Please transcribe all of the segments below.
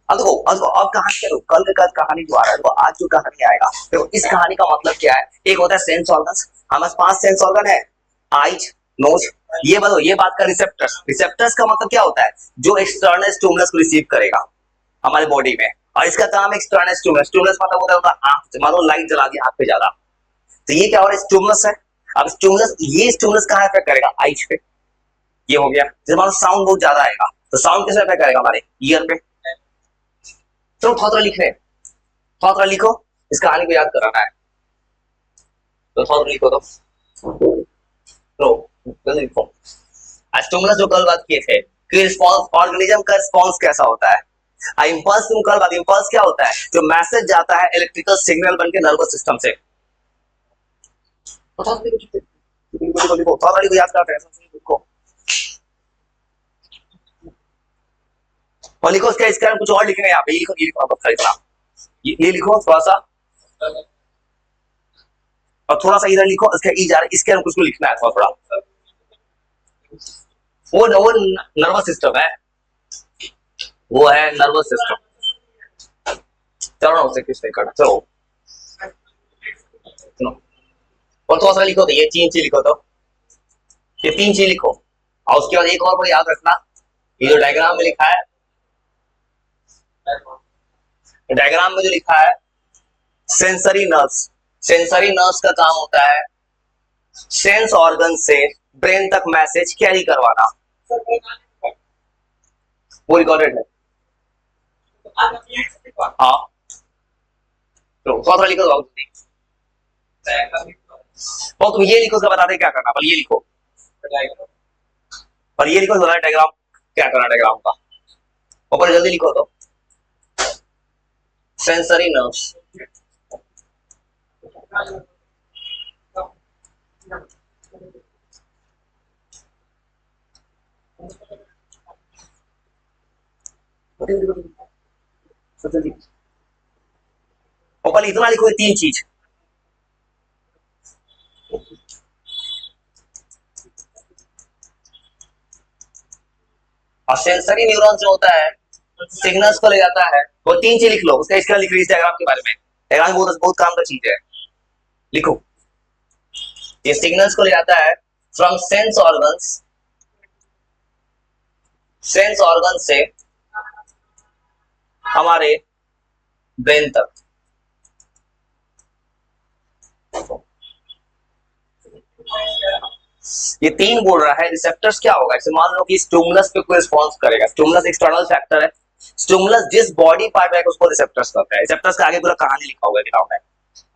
अब देखो अब कहानी क्या, कल का कहानी जो आ रहा है वो आज जो कहानी आएगा, देखो इस कहानी का मतलब क्या है। एक होता है सेंस ऑर्गन्स, हमारे पास 5 सेंस ऑर्गन है, आइज, नोज, ये बताओ ये बात का रिसेप्टर्स, रिसेप्टर्स का मतलब क्या होता है, जो एक्सटर्नल स्टिमुलस को रिसीव करेगा हमारे बॉडी में, और इसका काम है एक्सटर्नल स्टिमुलस, स्टिमुलस मतलब होता है आंख, मानो लाइट जला दी आंख पे ज्यादा, तो ये क्या हो रहा है, स्टिमुलस है। अब स्टिमुलस, ये स्टिमुलस कहाँ इफेक्ट करेगा, आइज पे, ये हो गया। जैसे मानो साउंड बहुत ज्यादा आएगा तो साउंड किस इफेक्ट करेगा, हमारे ईयर पे। चलो थोड़ा थोड़ा लिख रहे हैं, थोड़ा थोड़ा लिखो, इस कहानी को याद कराना है तो थोड़ा थोड़ा लिखो, तो जल्दी लिखो। आज स्टिमुलस जो कल बात किए थे कि रिस्पांस, ऑर्गेनिज्म का रिस्पांस कैसा होता है, इंपल्स, तुम कल बात, इंपल्स क्या होता है, जो मैसेज जाता है इलेक्ट्रिकल सिग्नल बन के नर्वस सिस्टम से, तो थोड़ा थोड़ा याद करते हैं, लिखो और लिखो, इसका कुछ और लिखेंगे यहाँ पे, ये लिखो, ये लिखो आप इतना, ये लिखो थोड़ा सा, और थोड़ा सा इधर लिखो, इसका ई जा रहा है, इसके अंदर कुछ लिखना है थोड़ा थोड़ा, वो नर्वस सिस्टम है, वो है नर्वस सिस्टम। चलो ना उसे किस नहीं करना, चलो और थोड़ा सा लिखो, तो ये 3 चीज लिखो, तो ये 3 चीज लिखो, और उसके बाद एक और को याद रखना, ये जो डायग्राम में लिखा है, डायग्राम में जो लिखा है सेंसरी नर्व्स, सेंसरी नर्व्स का काम होता है सेंस ऑर्गन से ब्रेन तक मैसेज कैरी करवाना, वो रिकॉर्डेड है। हाँ तो थोड़ा लिखो, तो और तुम ये लिखो, उसका बताते क्या करना, पर ये लिखो, और ये लिखो डायग्राम क्या करना, डायग्राम का ऊपर जल्दी लिखो, तो सेंसरी नर्व्स, ऊपर इतना लिखो, 3 चीज, और सेंसरी न्यूरॉन जो होता है सिग्नल्स को ले जाता है, वो 3 चीज लिख लो, उसका इसका लिख रही डायग्राम के बारे में, डायग्राम बहुत बहुत काम का चीज है, लिखो। ये सिग्नल्स को ले जाता है from sense organs, sense organ से हमारे ब्रेन तक, ये 3 बोल रहा है। रिसेप्टर्स क्या होगा, जैसे मान लो कि स्टिमुलस पे कोई रिस्पॉन्स करेगा, स्टिमुलस एक्सटर्नल फैक्टर है, स्टिमुलस जिस बॉडी पार्ट में उसको रिसेप्टर्स करता है, रिसेप्टर्स का आगे पूरा कहानी लिखा हुआ है किताब में,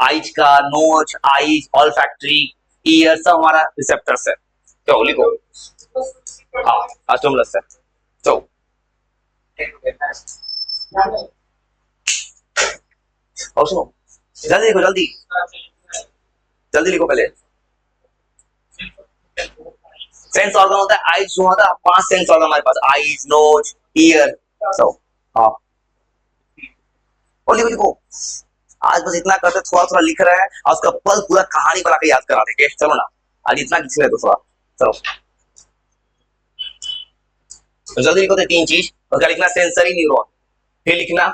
आइज का, नोच, आइज, ऑल्फैक्टरी, ईयर, सब हमारा रिसेप्टर्स है, तो लिखो। हाँ स्टिमुलस है, तो और सुनो, जल्दी लिखो, जल्दी जल्दी लिखो पहले। सेंस ऑर्गन होता है आइज, जो होता है 5 सेंस ऑर्गन हमारे पास, आइज, नोज, ईयर, सो हाँ, और लिखो लिखो, आज बस इतना करते, थोड़ा थोड़ा लिख रहे हैं, और उसका पल पूरा कहानी बना के याद करा देंगे, चलो ना, आज इतना लिख रहे तो थोड़ा, चलो तो जल्दी लिखो, तो 3 चीज, उसका लिखना सेंसरी न्यूरॉन, फिर लिखना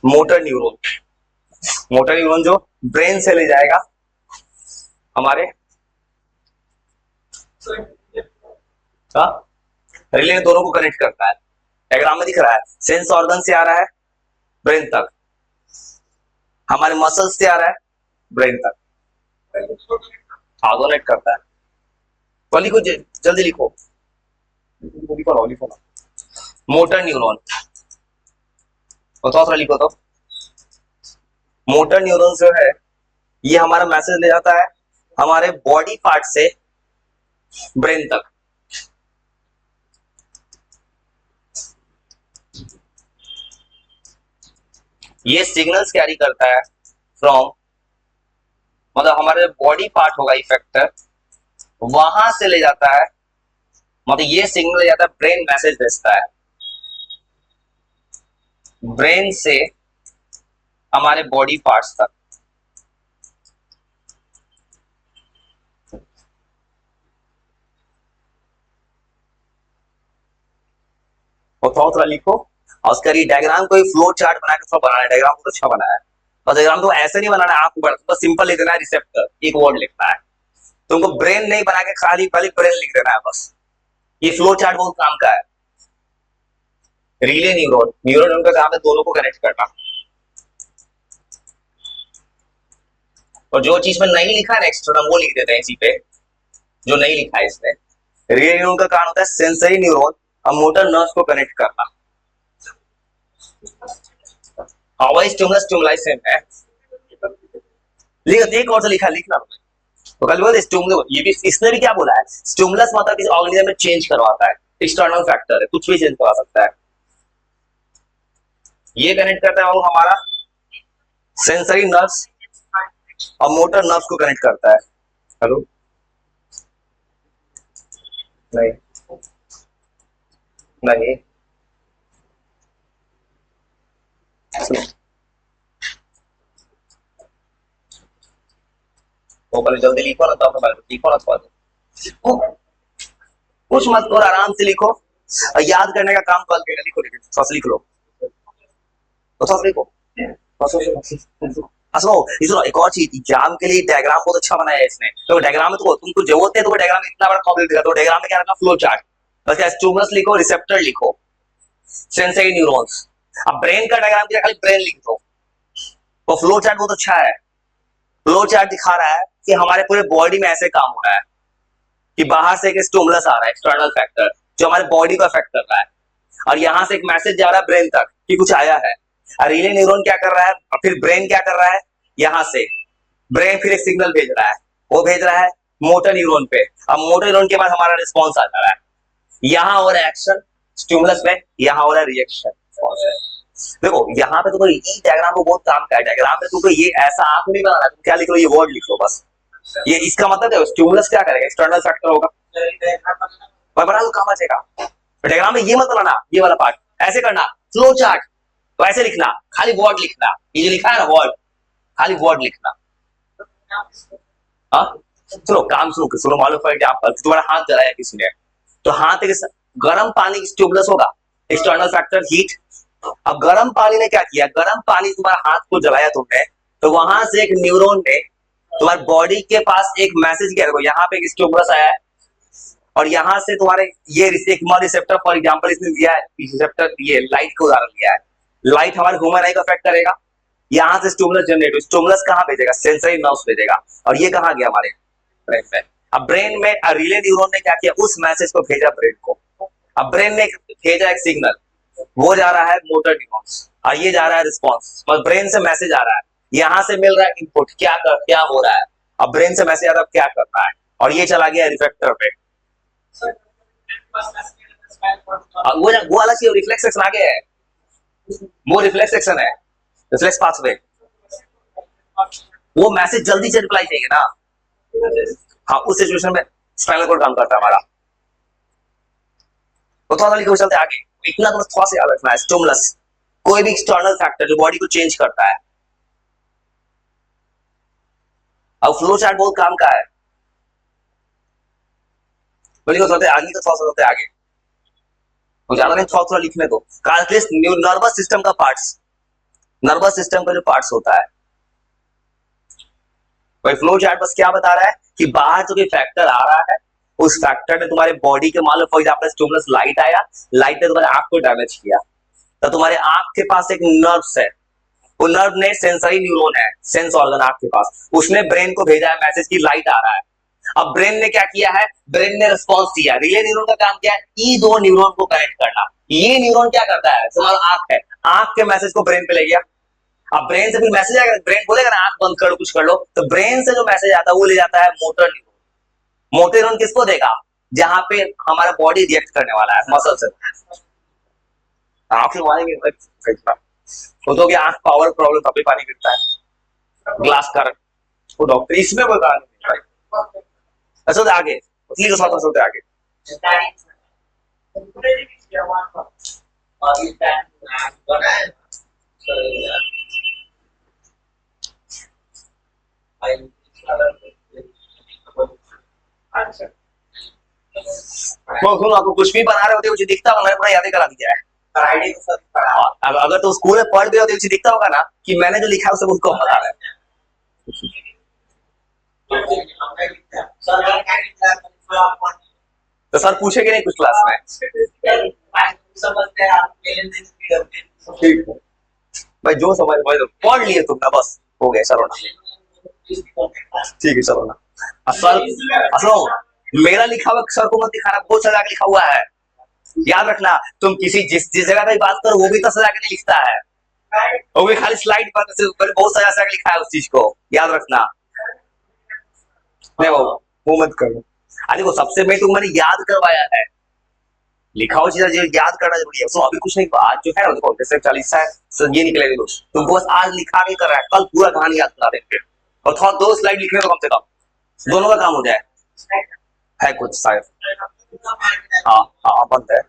मोटर न्यूरॉन, मोटर न्यूरॉन जो ब्रेन से ले जाएगा हमारे, हाँ रिले दोनों को कनेक्ट करता है, डायग्राम में दिख रहा है, सेंस ऑर्गन से आ रहा है ब्रेन तक, हमारे मसल्स से आ रहा है ब्रेन तक, हाँ डोनेट करता है, तो लिखो जल्दी लिखो, लिखो ना, मोटर न्यूरॉन, और थोड़ा लिखो, तो मोटर न्यूरॉन जो है ये हमारा मैसेज ले जाता है हमारे बॉडी पार्ट से ब्रेन तक, ये सिग्नल्स कैरी करता है फ्रॉम, मतलब हमारे बॉडी पार्ट होगा इफेक्टर, वहां से ले जाता है, मतलब ये सिग्नल ले जाता है, ब्रेन मैसेज भेजता है ब्रेन से हमारे बॉडी पार्ट्स तक, और थोड़ा लिखो, और उसका डायग्राम कोई फ्लो चार्ट बना के थोड़ा बनाना है, डायग्राम को अच्छा बनाया है। और डायग्राम तो ऐसे नहीं बनाना है आपको, बस सिंपल लिख देना है रिसेप्टर, एक वर्ड लिखना है। तुमको ब्रेन नहीं बना के खाली खाली ब्रेन लिख देना है बस। ये फ्लो चार्ट बहुत काम का है। रिले न्यूरॉन, न्यूरॉन उनका काम है दोनों को कनेक्ट करना। और जो चीज में नहीं लिखा है ना एक्स्ट्रा, वो लिख देते हैं इसी पे, जो नहीं लिखा है इसमें। रिले न्यूरॉन का काम होता है सेंसरी न्यूरॉन और मोटर नर्व्स को कनेक्ट करना। हवाई स्टिमुलस स्टिमुलाई सेम है। लिख एक और से लिखा, लिखना तो कल बोल स्टिमुलस, ये भी इसने भी क्या बोला है, स्टिमुलस मतलब किसी ऑर्गेनिज्म में चेंज करवाता है, एक्सटर्नल फैक्टर है, कुछ भी चेंज करवा सकता है। ये कनेक्ट करता है वो हमारा सेंसरी नर्व्स और मोटर नर्व्स को कनेक्ट करता है। हेलो नहीं नहीं वो पहले जल्दी लिखो ना, तो अपने बारे में लिखो ना थोड़ा। कुछ मत करो, आराम से लिखो। याद करने का काम कल के लिखो, लिखो थोड़ा सा लिख लो, तो थोड़ा सा लिखो। असो इसरो एक और चीज, एग्जाम के लिए डायग्राम बहुत अच्छा बनाया है इसने। तो डायग्राम में तो तुमको जरूरत है तो डायग्राम इतना बड़ा कॉम्प्लीट दिखा, तो डायग्राम में क्या रखना, फ्लो चार्ट, बस क्या स्टिमुलस लिखो, रिसेप्टर लिखो, सेंसरी न्यूरॉन्स। अब ब्रेन का डायग्राम क्या, खाली ब्रेन लिख दो। वो फ्लो चार्ट बहुत अच्छा है। फ्लो चार्ट दिखा रहा है कि हमारे पूरे बॉडी में ऐसे काम हो रहा है कि बाहर से एक स्टिमुलस आ रहा है, एक्सटर्नल फैक्टर, जो हमारे बॉडी को अफेक्ट कर रहा है, और यहां से एक मैसेज जा रहा है ब्रेन तक कि कुछ आया है। और रिले न्यूरॉन क्या कर रहा है, फिर ब्रेन क्या कर रहा है, यहां से ब्रेन फिर एक सिग्नल भेज रहा है, वो भेज रहा है मोटर न्यूरॉन पे। अब मोटर न्यूरॉन के बाद हमारा रिस्पॉन्स आ जा रहा है, यहाँ हो रहा है एक्शन स्टिमुलस में, यहाँ हो रहा है रिएक्शन। देखो यहाँ पे तुमको ये डायग्राम को बहुत काम का है। डायग्राम में तुमको ये ऐसा आंख नहीं बनाना, तुम क्या लिख लो, ये वर्ड लिख लो बस। ये इसका मतलब है स्टिमुलस क्या करेगा, एक्सटर्नल फैक्टर होगा, पर बना लो काम बचेगा। डायग्राम में ये मत बनाना, ये वाला पार्ट ऐसे करना, फ्लो चार्ट तो ऐसे लिखना, खाली वर्ड लिखना, ये जो लिखा है ना वर्ड, खाली वर्ड लिखना। हाँ चलो काम शुरू सुनो। मालूम पड़ आप तुम्हारा हाथ जलाया किसी ने, तो हाथ एक गर्म पानी ट्यूबलेस होगा, एक्सटर्नल फैक्टर हीट। अब गर्म पानी ने क्या किया, गर्म पानी तुम्हारा हाथ को जलाया तुमने, तो वहां से एक न्यूरॉन ने तुम्हारे बॉडी के पास एक मैसेज किया, देखो यहाँ पे एक स्टिमुलस आया है, और यहाँ से तुम्हारे ये एक रिसेप्टर, फॉर एग्जांपल इसने दिया है रिसेप्टर, ये लाइट का उदाहरण दिया है। लाइट हमारे ह्यूमन आई को अफेक्ट करेगा, यहाँ से स्टिमुलस जनरेट, स्टिमुलस कहाँ भेजेगा, सेंसरी नर्व्स भेजेगा, और ये कहाँ गया, हमारे ब्रेन में। अब ब्रेन में रिले न्यूरॉन ने क्या किया, उस मैसेज को भेजा ब्रेन को। अब ब्रेन ने भेजा एक सिग्नल, वो जा रहा है मोटर न्यूरॉन्स, और ये जा रहा है रिस्पॉन्स। मतलब ब्रेन से मैसेज आ रहा है, यहाँ से मिल रहा है इनपुट, क्या हो रहा है। अब ब्रेन से मैसेज आ रहा है क्या करना है, और ये चला गया रिसेप्टर पे। वो अलग चीज, रिफ्लेक्स सेक्शन आगे है, वो रिफ्लेक्स सेक्शन है, रिफ्लेक्स पाथवे। वो मैसेज जल्दी से रिप्लाई चाहिए ना, हाँ उस सिचुएशन में स्पाइनल कॉर्ड काम करता है हमारा। तो थोड़ा लिखो, चलते आगे। इतना तो थोड़ा सा याद रखना है, स्टिमुलस कोई भी एक्सटर्नल फैक्टर जो बॉडी को चेंज करता है। अब फ्लो चार्ट बहुत काम का है, बोलिए चलते आगे, तो थोड़ा सा चलते आगे, तो ज्यादा नहीं, थोड़ा थोड़ा लिखने दो। कैलकुलेस नर्वस सिस्टम का पार्ट्स, नर्वस सिस्टम का जो पार्ट्स होता है, भाई फ्लो चार्ट बस क्या बता रहा है कि बाहर जो कोई फैक्टर आ रहा है, उस फैक्टर ने तुम्हारे बॉडी के, मान लो फॉर एग्जांपल स्टिमुलस लाइट आया, लाइट ने तुम्हारे आंख को डैमेज किया, तो तुम्हारे आंख के पास एक नर्व्स है, वो नर्व ने सेंसरी न्यूरॉन है, सेंस ऑर्गन आंख के पास, उसने ब्रेन को भेजा है मैसेज की लाइट आ रहा है। अब ब्रेन ने क्या किया है, ब्रेन ने रिस्पॉन्स दिया। रिले न्यूरॉन का काम क्या है, ये दो न्यूरॉन को कनेक्ट करना। ये न्यूरॉन क्या करता है, तुम्हारा आंख है, आंख के मैसेज को ब्रेन पे ले गया। अब ब्रेन से फिर मैसेज आएगा, ब्रेन बोलेगा ना आंख बंद करो, कुछ कर लो, तो ब्रेन से जो मैसेज आता है वो ले जाता है मोटर न्यूरॉन। मोटर न्यूरॉन किसको देगा, जहां पे हमारा बॉडी रिएक्ट करने वाला है मसल से। आंख से वो तो आंख पावर प्रॉब्लम, तभी पानी गिरता है, ग्लास का वो डॉक्टर इसमें कोई बात नहीं। अच्छा तो आगे, उसी के साथ होते आगे। सुनो, आपको कुछ भी बना रहे होते कुछ दिखता, उन्होंने पूरा याद करा दिया है। आईडी तो सब पढ़ा। अगर तो स्कूल में पढ़ भी हो तो एक चीज दिखता होगा ना कि मैंने जो लिखा है उसे उसको हम बता रहे हैं। तो सर पूछेंगे नहीं कुछ क्लास में? ठीक है भाई, जो समझ भाई पढ़ लिए तुम ना, बस हो गया। चलो ना, ठीक है चलो ना। सर असलो मेरा लिखा हुआ सर को मत दिखाना, बहुत सजा के लिखा हुआ है। याद रखना, तुम किसी जिस जिस जगह पे बात करो वो भी तो सजा के नहीं लिखता है, वो भी खाली स्लाइड पर बहुत सजा सजा के लिखा है उस चीज को, याद रखना। नहीं वो मत करो। अरे वो सबसे मैं तुम मैंने याद करवाया है, लिखा हुआ चीज याद करना जरूरी है। तो अभी कुछ नहीं, आज जो है देखो जैसे 40 है ये निकलेगा दोस्त, तुमको बस आज लिखा नहीं कर रहा है, कल पूरा कहानी याद करा देंगे। और थोड़ा 2 स्लाइड लिखने तो कम से कम दोनों का काम हो जाए। है कुछ शायद? हाँ हाँ बंद है।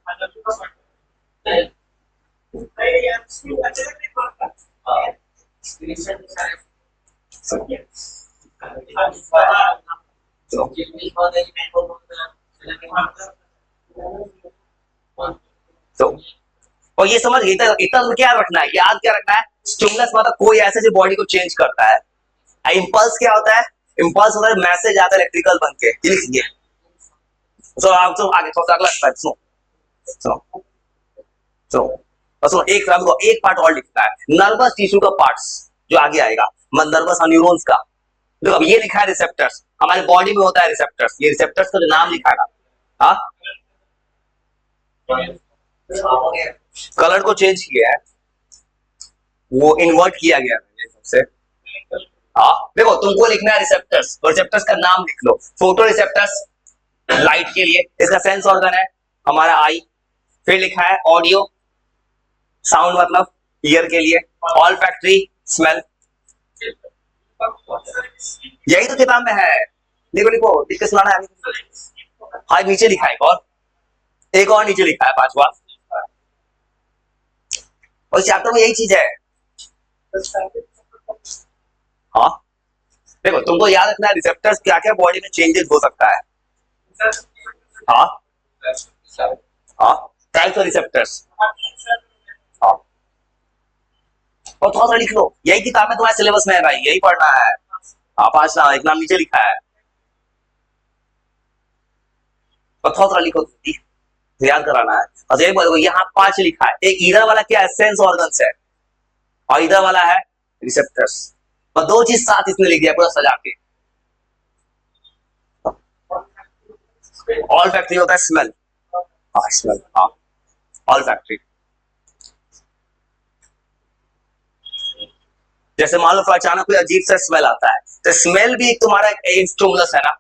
तो और ये समझ गए, इतना इतना क्या रखना है, याद क्या रखना है? स्टिमुलस मतलब कोई ऐसे जो बॉडी को चेंज करता है। इम्पल्स क्या होता है? इम्पल्स होता है मैसेज आता है इलेक्ट्रिकल बन के, ये लिखिए। तो आप तो आगे थोड़ा अगला स्टेप सुनो सुनो सुनो और सुनो, एक पार्ट और लिखता है नर्वस टिश्यू का पार्ट्स जो आगे आएगा, मतलब नर्वस न्यूरॉन्स का। देखो अब ये लिखा है रिसेप्टर्स, हमारे बॉडी में होता है रिसेप्टर्स, ये रिसेप्टर्स का जो नाम लिखा है ना, हाँ कलर को चेंज किया है, वो इन्वर्ट किया गया है सबसे। हाँ देखो तुमको लिखना है रिसेप्टर्स, रिसेप्टर्स का नाम लिख लो। फोटो रिसेप्टर्स लाइट के लिए, इसका सेंस ऑर्गन है हमारा आई। फिर लिखा है ऑडियो, साउंड मतलब ईयर के लिए। ऑल फैक्ट्री स्मेल, यही तो किताब में है। लिखो लिखो, लिख के सुनाना है। हाँ नीचे लिखा है एक और नीचे लिखा है 5वां, और चैप्टर में यही चीज है। हाँ देखो तुमको याद रखना है रिसेप्टर्स क्या क्या बॉडी में चेंजेस हो सकता है। हाँ हाँ टाइप्स ऑफ रिसेप्टर्स। हाँ और थोड़ा सा लिख लो, यही किताब में तुम्हारे सिलेबस में है भाई, यही पढ़ना है। हाँ 5 नाम, एक नाम नीचे लिखा है, और थोड़ा सा लिखो, याद कराना है। और यहाँ 5 लिखा है, एक इधर वाला क्या है? सेंस ऑर्गन्स है, और इधर वाला है रिसेप्टर्स। और 2 चीज साथ इसमें लिख दिया पूरा सजा के। ऑल फैक्ट्री होता है स्मेल, हाँ स्मेल, हाँ ऑल फैक्ट्री। जैसे मान लो अचानक कोई अजीब सा स्मेल आता है, तो स्मेल भी तुम्हारा एक स्टिमुलस है ना।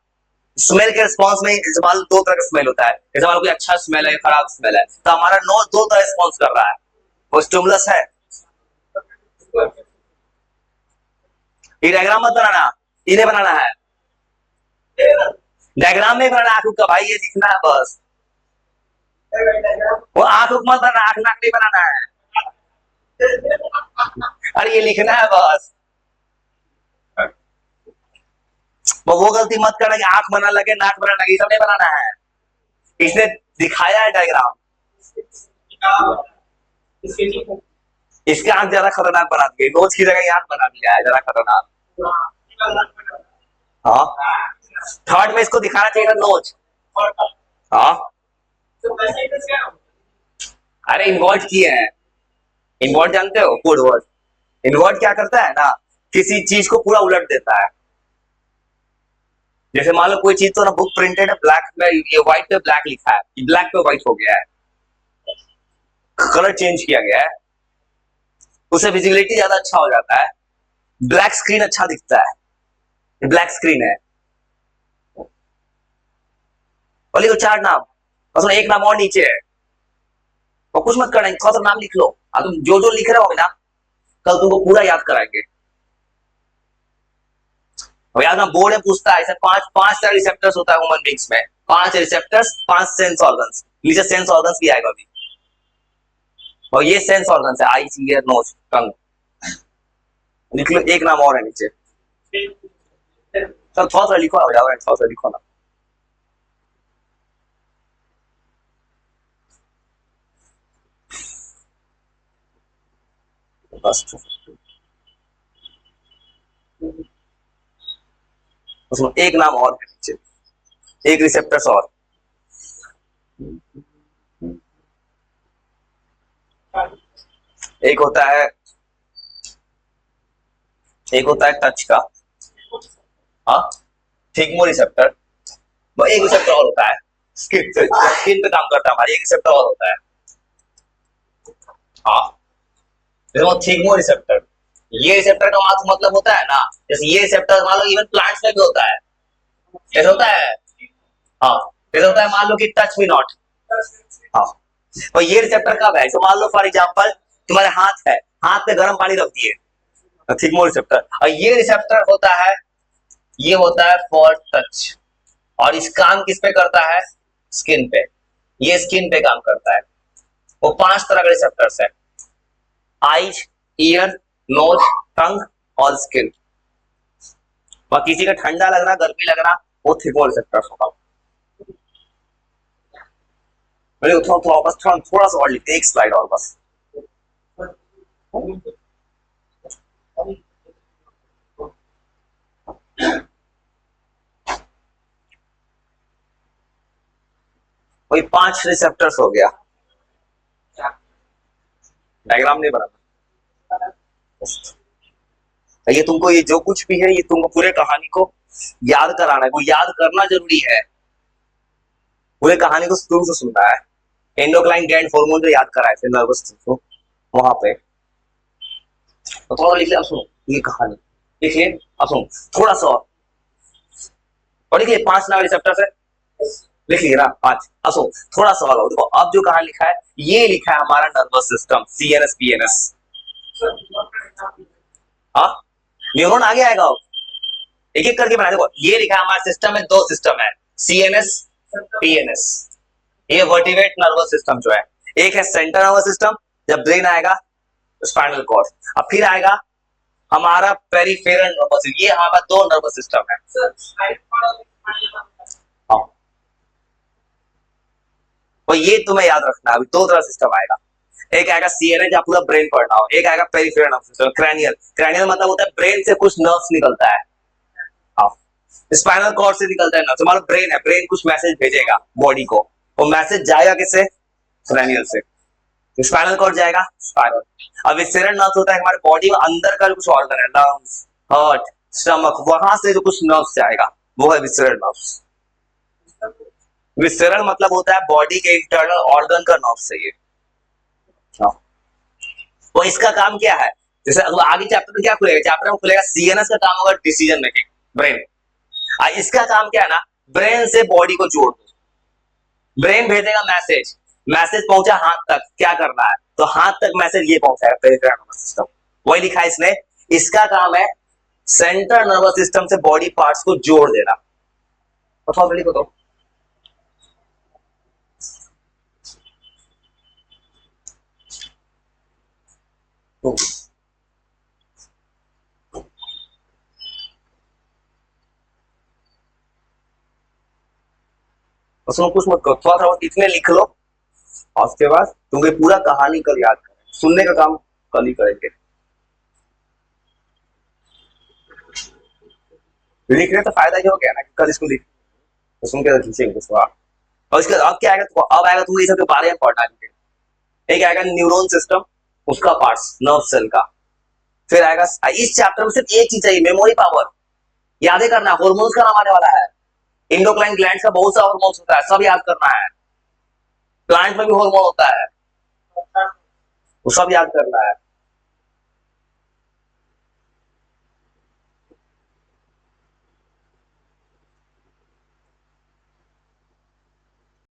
स्मेल के रिस्पॉन्स में मान लो 2 तरह का स्मेल होता है, जैसे मान लो कोई अच्छा स्मेल है, खराब स्मेल है, तो हमारा नोज 2 तरह रिस्पॉन्स कर रहा है, वो स्टिमुलस है। ये डायग्राम मत बनाना, इन्हें बनाना है, डायग्राम में बनाना आंख का भाई, ये लिखना है बस। वो आंख मत बनाना, आंख नाक नहीं बनाना है, अरे ये लिखना है बस। वो गलती मत करना कि आंख बना लगे नाक बना लगे, सब नहीं बनाना है। इसने दिखाया है डायग्राम, इसका आंख ज्यादा खतरनाक बना दिया, नोज की जगह आंख बना दिया है, ज्यादा खतरनाक। हाँ थर्ड में इसको दिखाना चाहिए था नोज। हाँ अरे इन्वर्ट किए हैं, इन्वर्ट जानते हो? कोड वर्ड इन्वर्ट क्या करता है ना, किसी चीज को पूरा उलट देता है। जैसे मान लो कोई चीज तो ना बुक प्रिंटेड है ब्लैक में, ये व्हाइट पे ब्लैक लिखा है, ब्लैक पे व्हाइट हो गया है, कलर चेंज किया गया है, उससे विजिबिलिटी ज्यादा अच्छा हो जाता है, ब्लैक स्क्रीन अच्छा दिखता है, ब्लैक स्क्रीन है। और लिखो 4 नाम, और एक नाम और नीचे है, और कुछ मत करना, थोड़ा सा नाम लिख लो। तुम जो जो लिख रहे हो ना कल तुमको पूरा याद कराएंगे। और याद ना बोर्ड में पूछता है, ऐसे 5 तरह रिसेप्टर्स होता है ह्यूमन बींग्स में, 5 रिसेप्टर्स, 5 सेंस ऑर्गन्स, नीचे सेंस ऑर्गन्स भी आएगा अभी। और ये सेंस ऑर्गन्स है, आई, ईयर, नोज, टंग। लिख लो, एक नाम और है नीचे, सब थोड़ा सा लिखो, थोड़ा सा लिखो ना। उसमें एक नाम और है नीचे, एक रिसेप्टर्स और। एक होता है टच का, हाँ, थिग्मो रिसेप्टर। वो एक रिसेप्टर और होता है स्किन पे काम करता है हमारी, एक रिसेप्टर और होता है, हाँ, देखो थिग्मो रिसेप्टर। ये रिसेप्टर का मतलब होता है ना, जैसे ये रिसेप्टर मान लो इवन प्लांट्स में भी होता है, कैसे होता है, हाँ, कैसे होता है, मान लो कि टच मी नॉट, हाँ, और ये रिसेप्टर कब है, तो मान लो फॉर एग्जांपल तुम्हारे हाथ है, हाथ पे गर्म पानी रख दिए, थिग्मो रिसेप्टर। और ये रिसेप्टर होता है, ये होता है फॉर टच, और इस काम किस पे करता है, स्किन पे, ये स्किन पे काम करता है। वो 5 तरह के रिसेप्टर्स है, आईज, ईयर, नोज, टंग और स्किन। और किसी का ठंडा लग रहा, गर्मी लग रहा, वो थिग्मो रिसेप्टर्स होगा। मेरे थोड़ा सा और लिखते, एक स्लाइड और बस। वही 5 रिसेप्टर्स हो गया, डायग्राम नहीं बना, ये तुमको, ये जो कुछ भी है, ये तुमको पूरे कहानी को याद कराना है, वो याद करना जरूरी है, पूरे कहानी को शुरू से सुनना है। एंडोक्राइन ग्लैंड हार्मोन जो याद कराए थे नर्वस सिस्टम वहां पे, तो थोड़ा लिख लिया, अब सुनो ये कहानी, देखिए अब सुनो थोड़ा सा और लिखिए, 5 नाम रिसेप्टर्स है, लिख लिया ना 5। अब सुनो थोड़ा सा और देखो, अब जो कहानी लिखा है, ये लिखा है हमारा नर्वस सिस्टम, सीएनएस पीएनएस, हाँ, न्यूरॉन आगे आएगा, एक एक करके बना, देखो ये लिखा है हमारे सिस्टम में 2 सिस्टम है, सीएनएस पीएनएस। ये वर्टिब्रेट नर्वस सिस्टम जो है, एक है सेंट्रल नर्वस सिस्टम, जब ब्रेन आएगा स्पाइनल कॉर्ड, अब फिर आएगा हमारा पेरिफेरल नर्वस सिस्टम, ये हमारा 2 नर्वस सिस्टम है, हाँ, और ये तुम्हें याद रखना, अभी 2 तरह सिस्टम आएगा, एक आएगा सीएनएस जहां पूरा ब्रेन पढ़ना हो, एक आएगा peripheral nervous system, cranial. Cranial मतलब होता है ब्रेन से कुछ नर्व्स निकलता है, स्पाइनल कॉर्ड से निकलता है ना, तुम्हारा ब्रेन है, ब्रेन कुछ मैसेज भेजेगा बॉडी को, वो मैसेज जाएगा किससे, क्रैनियल से, स्पाइनल कॉर्ड जाएगा स्पाइनल। अब विसेरल नर्व्स होता है हमारे बॉडी में अंदर का जो कुछ ऑर्गन है, लंग्स, हार्ट, स्टमक, वहां से जो कुछ नर्व्स जाएगा वो है विसेरल नर्व्स। विसेरल मतलब होता है बॉडी के इंटरनल ऑर्गन का नर्व से ये, तो इसका काम क्या है, जैसे आगे चैप्टर में क्या खुलेगा, चैप्टर में खुलेगा सीएनएस का काम होगा डिसीजन मेकिंग, ब्रेन। इसका काम क्या है ना, ब्रेन से बॉडी को जोड़ दो, ब्रेन भेजेगा मैसेज, मैसेज पहुंचा हाथ तक, क्या करना है, तो हाथ तक मैसेज ये पहुंचाएगा पेरिफेरल नर्वस सिस्टम, वही लिखा है इसने, इसका काम है सेंट्रल नर्वस सिस्टम से बॉडी पार्ट्स को जोड़ देना। तो उसमें कुछ मत करो, थोड़ा सा इतने लिख लो, और उसके बाद तुमको पूरा कहानी कल याद करें, सुनने का काम कल ही करेंगे, लिखने तो फायदा ही हो गया ना, कल इसको लिख तो सुन के खींचेंगे उसको, और इसके अब क्या आएगा, तो अब आएगा तुमको ये सब के बारे में पढ़ना है। एक आएगा न्यूरॉन सिस्टम, उसका पार्ट्स, नर्व सेल का, फिर आएगा इस चैप्टर में सिर्फ एक चीज चाहिए, मेमोरी पावर, याद करना, हार्मोन्स का नाम आने वाला है, एंडोक्राइन ग्लैंड्स का बहुत सा हार्मोन्स होता है, सब याद करना है, प्लांट में भी हार्मोन होता है, वो सब याद करना है।